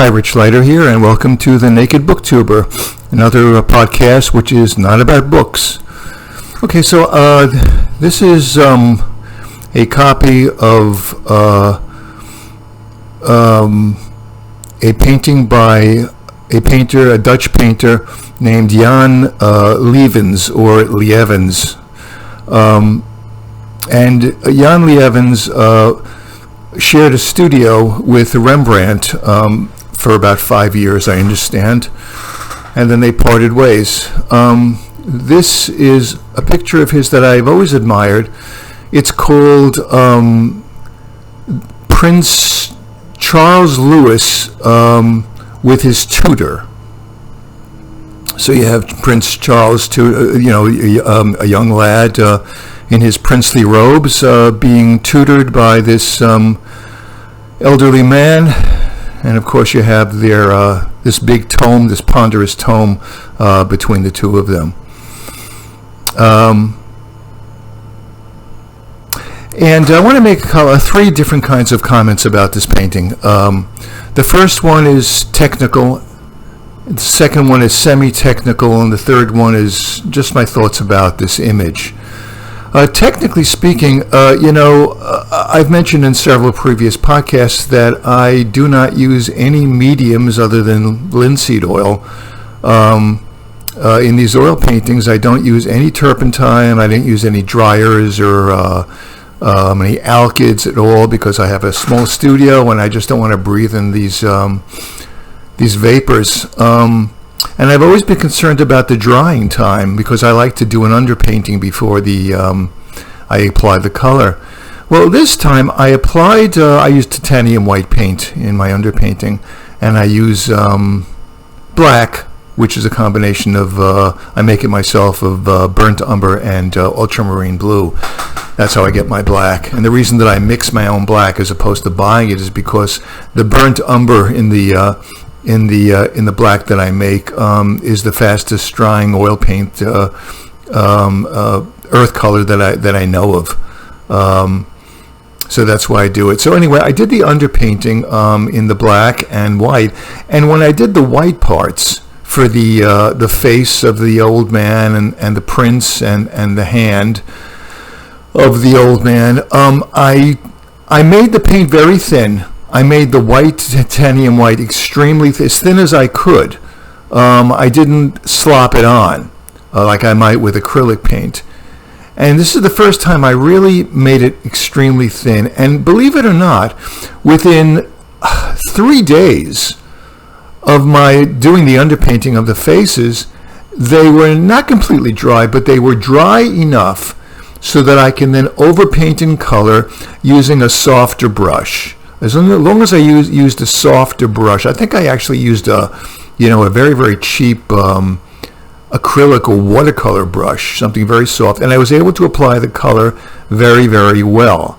Hi, Rich Leiter here, and welcome to the Naked Booktuber, another podcast which is not about books. Okay, so this is a copy of a painting by a painter, a Dutch painter named Jan Lievens, or Lievens. And Jan Lievens shared a studio with Rembrandt for about 5 years, I understand, and then they parted ways. This is a picture of his that I've always admired. It's called Prince Charles Louis with his tutor. So you have Prince Charles, a young lad in his princely robes, being tutored by this elderly man. And of course, you have this big tome, this ponderous tome between the two of them. And I want to make three different kinds of comments about this painting. The first one is technical, the second one is semi-technical, and the third one is just my thoughts about this image. Technically speaking, I've mentioned in several previous podcasts that I do not use any mediums other than linseed oil. In these oil paintings, I don't use any turpentine, I didn't use any dryers or any alkyds at all, because I have a small studio and I just don't want to breathe in these vapors. And I've always been concerned about the drying time, because I like to do an underpainting before I apply the color. Well, this time I used titanium white paint in my underpainting, and I use black, which is a combination of, I make it myself, of burnt umber and ultramarine blue. That's how I get my black. And the reason that I mix my own black as opposed to buying it is because the burnt umber in the black that I make is the fastest drying oil paint earth color that I know of. So that's why I do it. So anyway, I did the underpainting in the black and white, and when I did the white parts for the face of the old man and the prince and the hand of the old man, I made the paint very thin. I made the white, titanium white, extremely as thin as I could. I didn't slop it on like I might with acrylic paint. And this is the first time I really made it extremely thin. And believe it or not, within 3 days of my doing the underpainting of the faces, they were not completely dry, but they were dry enough so that I can then overpaint in color using a softer brush. As long as I used a softer brush, I think I actually used a very, very cheap acrylic or watercolor brush, something very soft, and I was able to apply the color very, very well.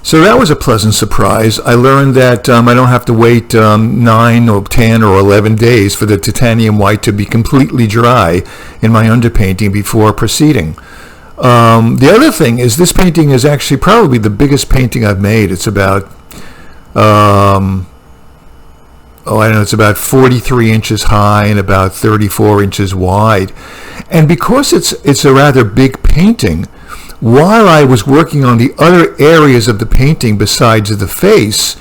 So that was a pleasant surprise. I learned that I don't have to wait 9 or 10 or 11 days for the titanium white to be completely dry in my underpainting before proceeding. The other thing is, this painting is actually probably the biggest painting I've made. It's about, it's about 43 inches high and about 34 inches wide. And because it's a rather big painting, while I was working on the other areas of the painting besides the face,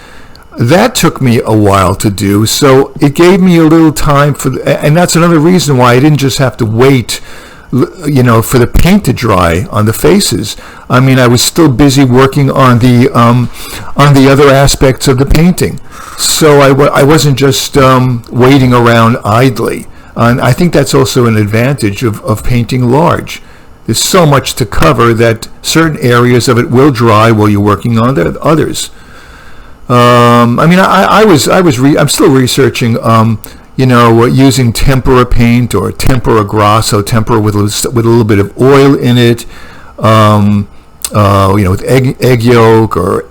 that took me a while to do. So it gave me a little time and that's another reason why I didn't just have to wait for the paint to dry on the faces. I mean, I was still busy working on the other aspects of the painting, so I wasn't just waiting around idly. And I think that's also an advantage of painting large. There's so much to cover that certain areas of it will dry while you're working on the others. I'm still researching. Using tempera paint or tempera grasso, tempera with a little bit of oil in it, with egg yolk or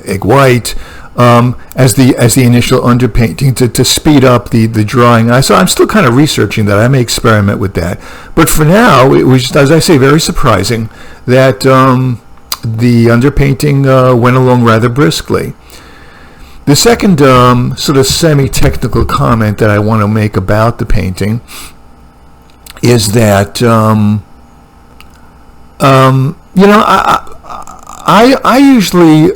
egg white, as the initial underpainting to speed up the drying. So I'm still kind of researching that. I may experiment with that, but for now it was, as I say, very surprising that the underpainting went along rather briskly. The second sort of semi-technical comment that I want to make about the painting is that I usually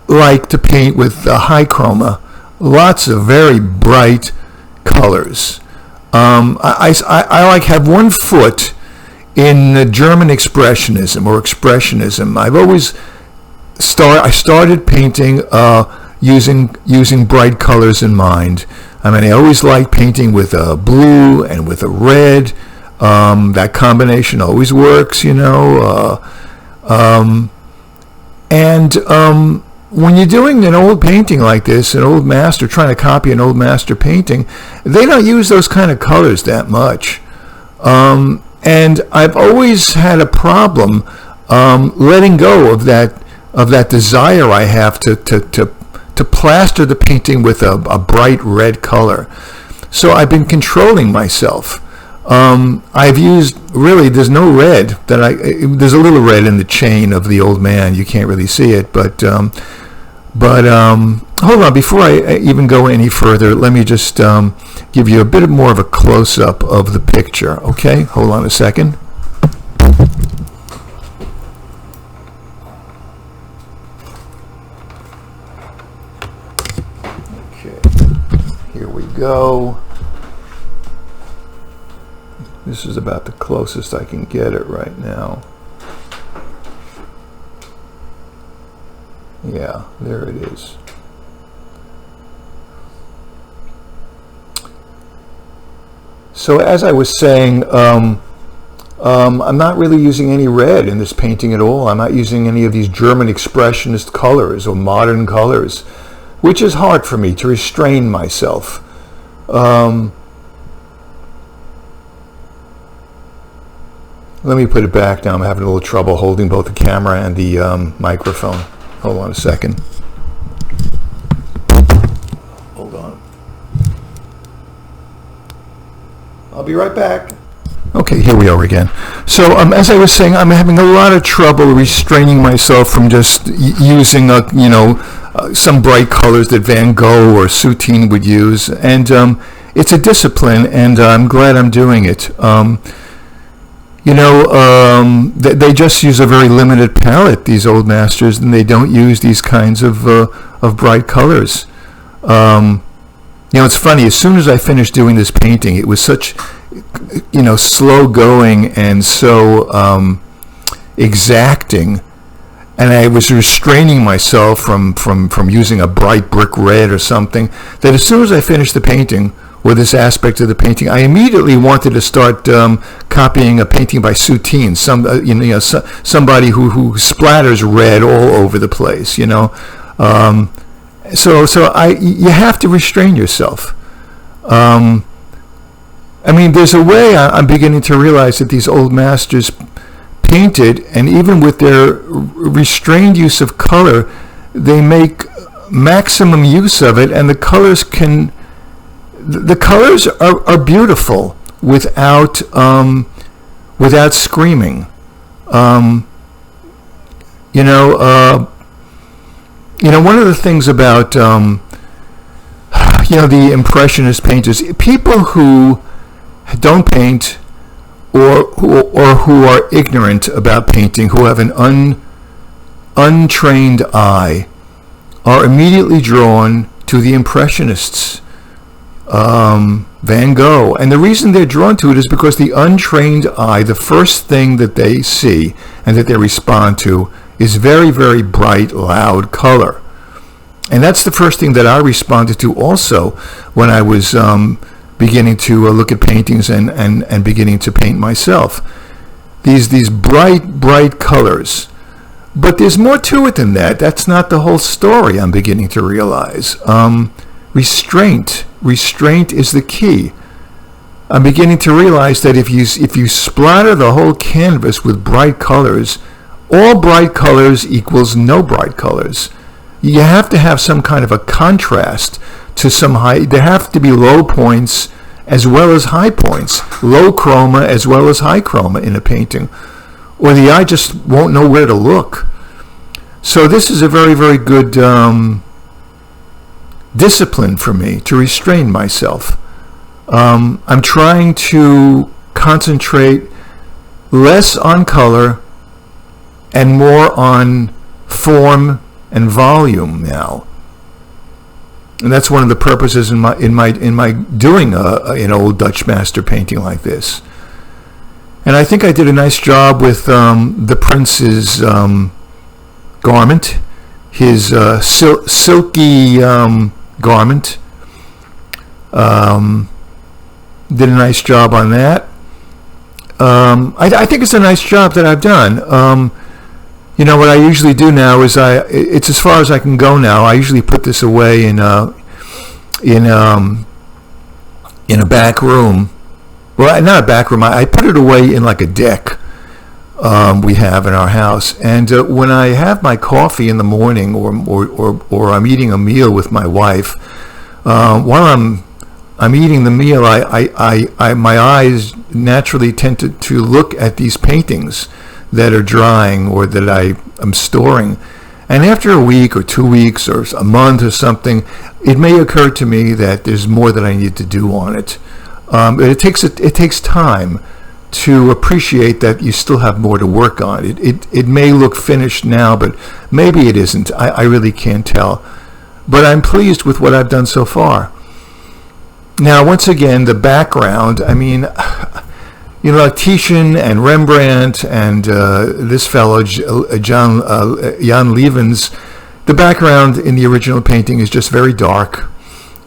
like to paint with high chroma, lots of very bright colors. I like have one foot in the German expressionism or expressionism. I've always I started painting using bright colors in mind. I mean, I always liked painting with a blue and with a red. That combination always works, you know. When you're doing an old painting like this, an old master, trying to copy an old master painting, they don't use those kind of colors that much. And I've always had a problem letting go of that desire I have to plaster the painting with a bright red color. So I've been controlling myself. I've used, really, there's no red there's a little red in the chain of the old man. You can't really see it, but hold on, before I even go any further, let me just give you a bit more of a close-up of the picture, okay? Hold on a second. Okay, here we go. This is about the closest I can get it right now. Yeah, there it is. So as I was saying, I'm not really using any red in this painting at all. I'm not using any of these German expressionist colors or modern colors, which is hard for me to restrain myself. Let me put it back now. I'm having a little trouble holding both the camera and the microphone. Hold on a second. Hold on. I'll be right back. Okay, here we are again. So as I was saying, I'm having a lot of trouble restraining myself from just using, some bright colors that Van Gogh or Soutine would use. And it's a discipline, and I'm glad I'm doing it. They just use a very limited palette, these old masters, and they don't use these kinds of bright colors. It's funny, as soon as I finished doing this painting, it was such, slow going and so exacting, and I was restraining myself from using a bright brick red or something, that as soon as I finished the painting, with this aspect of the painting, I immediately wanted to start copying a painting by Soutine, somebody who splatters red all over the place, So you have to restrain yourself. There's a way I'm beginning to realize that these old masters painted, and even with their restrained use of color, they make maximum use of it, and the colors are beautiful without screaming. One of the things about the Impressionist painters, people who don't paint or who are ignorant about painting, who have an untrained eye, are immediately drawn to the Impressionists. Van Gogh, and the reason they're drawn to it is because the untrained eye, the first thing that they see and that they respond to is very, very bright, loud color. And that's the first thing that I responded to also when I was beginning to look at paintings and beginning to paint myself. These bright colors. But there's more to it than that. That's not the whole story, I'm beginning to realize. Restraint is the key. I'm beginning to realize that if you splatter the whole canvas with bright colors, all bright colors equals no bright colors. You have to have some kind of a contrast to some high. There have to be low points as well as high points, low chroma as well as high chroma in a painting, or the eye just won't know where to look. So this is a very, very good discipline for me to restrain myself. I'm trying to concentrate less on color and more on form and volume now. And that's one of the purposes in my doing an old Dutch master painting like this. And I think I did a nice job with the prince's garment, his silky garment. Did a nice job on that. I think it's a nice job that I've done. What I usually do now is it's as far as I can go now. I usually put this away in a back room. Well, not a back room. I put it away in like a deck we have in our house. And when I have my coffee in the morning, or I'm eating a meal with my wife, while I'm eating the meal, my eyes naturally tend to look at these paintings that are drying or that I'm storing. And after a week or 2 weeks or a month or something, it may occur to me that there's more that I need to do on it. It takes time to appreciate that you still have more to work on. It may look finished now, but maybe it isn't. I really can't tell. But I'm pleased with what I've done so far. Now, once again, the background, like Titian and Rembrandt and this fellow, Jan Lievens, the background in the original painting is just very dark.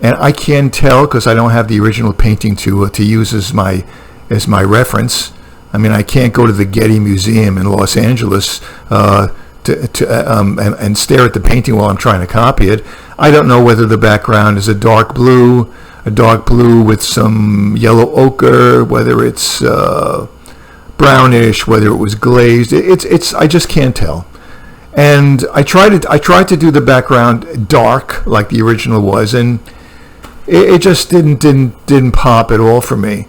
And I can tell because I don't have the original painting to use as my reference. I can't go to the Getty Museum in Los Angeles and stare at the painting while I'm trying to copy it. I don't know whether the background is a dark blue with some yellow ochre, whether it's brownish, whether it was glazed. I just can't tell. And I tried to do the background dark like the original was, and it just didn't pop at all for me.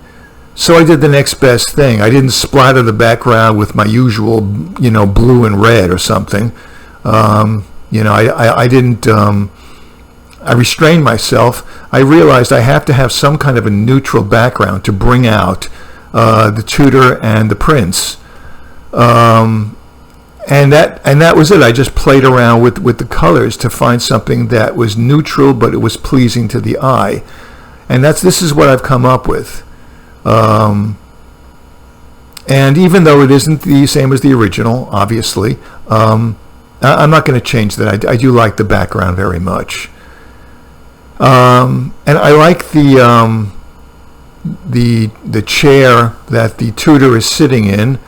So I did the next best thing. I didn't splatter the background with my usual, blue and red or something. I didn't. I restrained myself. I realized I have to have some kind of a neutral background to bring out the tutor and the prince. And that was it. I just played around with the colors to find something that was neutral, but it was pleasing to the eye. And this is what I've come up with. And even though it isn't the same as the original, obviously, I'm not going to change that. I do like the background very much. And I like the chair that the tutor is sitting in.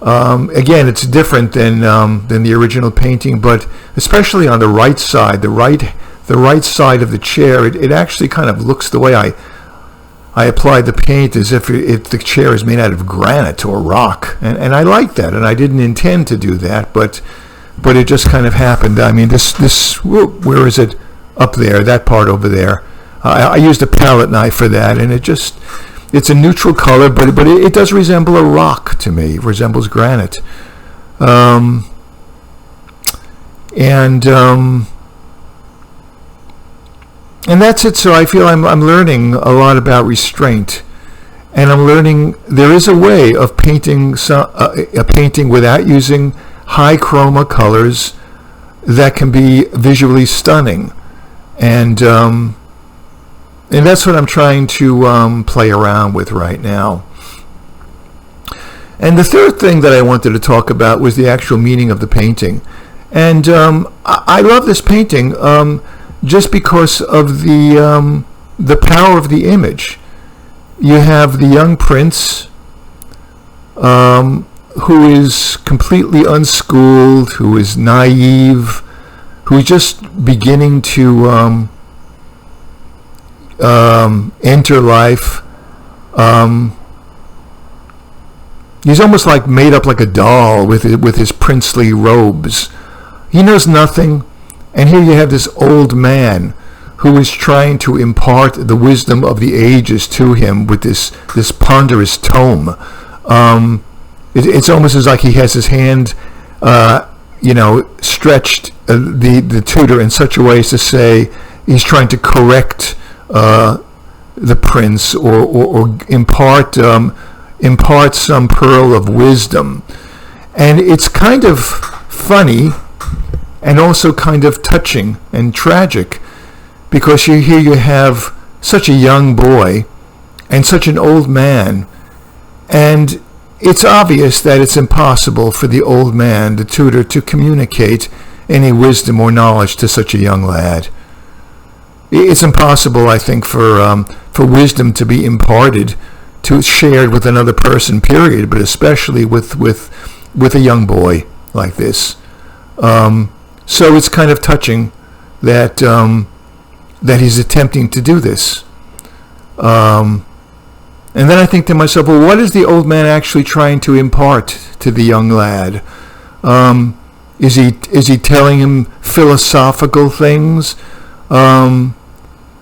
Again, it's different than the original painting, but especially on the right side, the right side of the chair, it actually kind of looks the way I applied the paint, as if the chair is made out of granite or rock, and I like that, and I didn't intend to do that, but it just kind of happened. This where is it? Up there, that part over there. I used a palette knife for that, and it's a neutral color, but it does resemble a rock to me. It resembles granite. And that's it. So I feel I'm learning a lot about restraint, and I'm learning there is a way of painting a painting without using high chroma colors that can be visually stunning. And that's what I'm trying to play around with right now. And the third thing that I wanted to talk about was the actual meaning of the painting. And I love this painting just because of the power of the image. You have the young prince who is completely unschooled, who is naive, who's just beginning to enter life. He's almost like made up like a doll with his princely robes. He knows nothing, and here you have this old man who is trying to impart the wisdom of the ages to him with this ponderous tome. It's almost as like he has his hand stretched the tutor in such a way as to say, he's trying to correct the prince, or impart some pearl of wisdom. And it's kind of funny and also kind of touching and tragic, because here you have such a young boy and such an old man, and it's obvious that it's impossible for the old man, the tutor, to communicate any wisdom or knowledge to such a young lad. It's impossible, I think, for wisdom to be imparted, shared with another person, period, but especially with a young boy like this. So it's kind of touching that he's attempting to do this. And then I think to myself, well, what is the old man actually trying to impart to the young lad? Is he telling him philosophical things,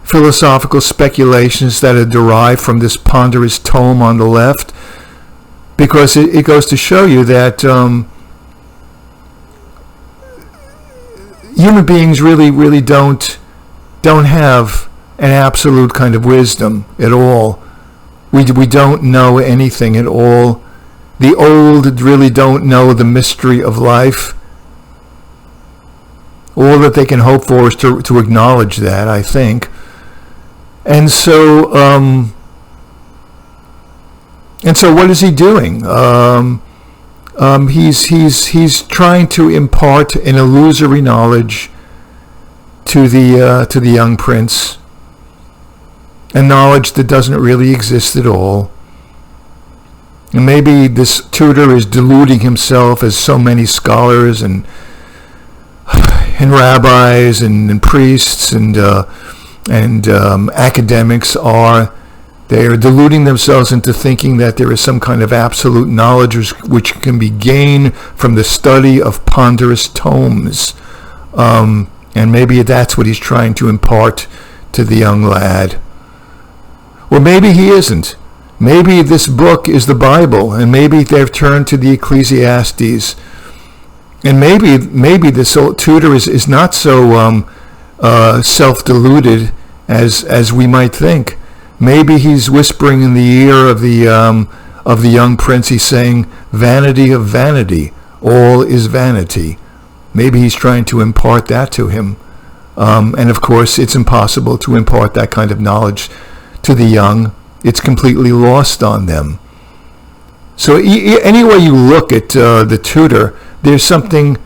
philosophical speculations that are derived from this ponderous tome on the left? Because it goes to show you that human beings really don't have an absolute kind of wisdom at all. We don't know anything at all. The old really don't know the mystery of life. All that they can hope for is to acknowledge that, I think. And so what is he doing? He's trying to impart an illusory knowledge to the young prince, a knowledge that doesn't really exist at all. And maybe this tutor is deluding himself, as so many scholars and rabbis and priests and academics are. They are deluding themselves into thinking that there is some kind of absolute knowledge which can be gained from the study of ponderous tomes. And maybe that's what he's trying to impart to the young lad. Or maybe he isn't. Maybe this book is the Bible, and maybe they've turned to the Ecclesiastes. And maybe this old tutor is not so self-deluded as we might think. Maybe he's whispering in the ear of the young prince. He's saying, "Vanity of vanity, all is vanity." Maybe he's trying to impart that to him. And of course, it's impossible to impart that kind of knowledge to the young. It's completely lost on them. So any way you look at the tutor, there's something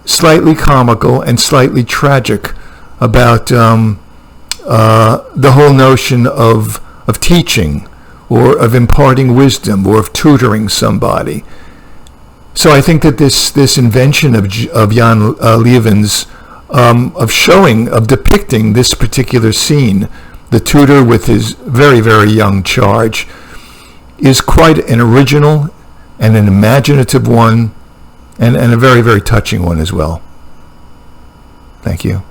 slightly comical and slightly tragic about the whole notion of teaching, or of imparting wisdom, or of tutoring somebody. So I think that this invention of Jan Lievens, of depicting this particular scene, the tutor with his very, very young charge, is quite an original and an imaginative one, and a very, very touching one as well. Thank you.